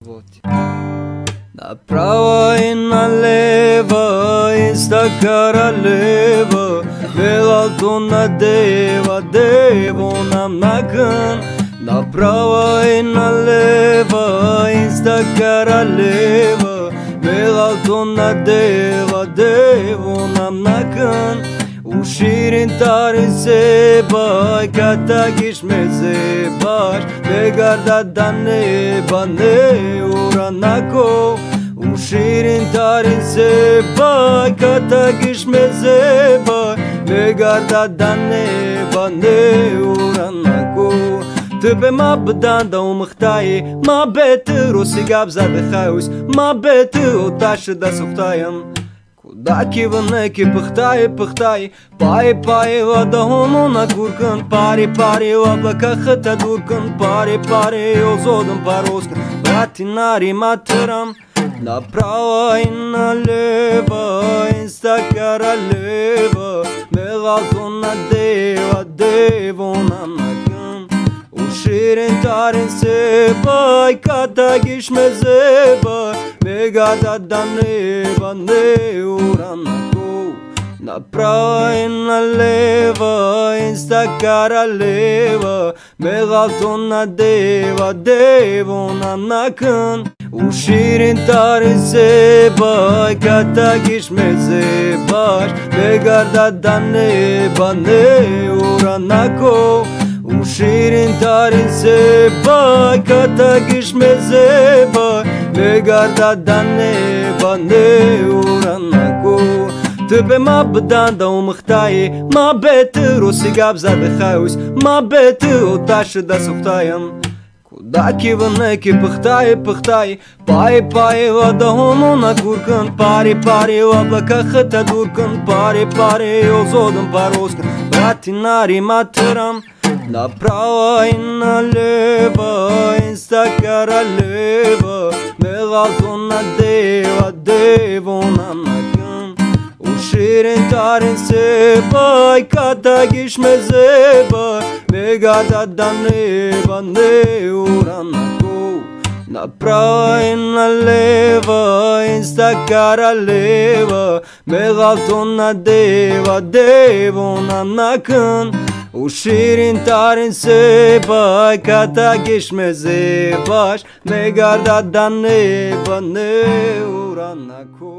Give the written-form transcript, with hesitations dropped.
Вот. Направо и налево, иста королева, белото на дева, дево нам нагън. Направо и налево, иста королева, белото на дева, дево нам нагън. Уширин тарин sebay kata gişmeze baş Begarda da neba ne uranako Uşirin tarin sebay kata gişmeze baş Begarda da neba ne uranako Tebe ma bdan da umıxtayı Ma beti rusi gabza bixayus Ma beti utaşı da suxtayım Daki vâneki pıhtay Pai pai vada homuna gurkân Pari pari vablaka khata durkân Pari pari ozodın paroskân Bratinari matram Направо и налево Инста королева Мегалто на дева Дево нам нагън Уширин тарин себай Ката гишмeze bay Begada da neba ne uranako Направо и налево Инста королева Мегалто на дева Дево нам нагън Уширин тарин sebay Kata gişmeze baş Begarda da neba ne uranako Уширин тарин sebay Kata gişmeze baş Begarda da neba ne uranako Tebe ma bdan da umıxtayı Ma beti rusi gabza bixayus Ma beti utaşı da suxtayım Daki vâneki pıhtay Pai pai vada homuna gurkân Pari pari vablaka khata durkân Pari pari ozodın paroskân Bratinari matram Направо и налево Инста королева Мегалто на дева Дево нам нагън Уширин тарин sebay Kata gişmeze bay Begada da neba ne uranako Направо и налево Инста королева Мегалто на дева Дево нам нагън Уширин тарин sebay Kata gişmeze baş Begarda da neba ne uranako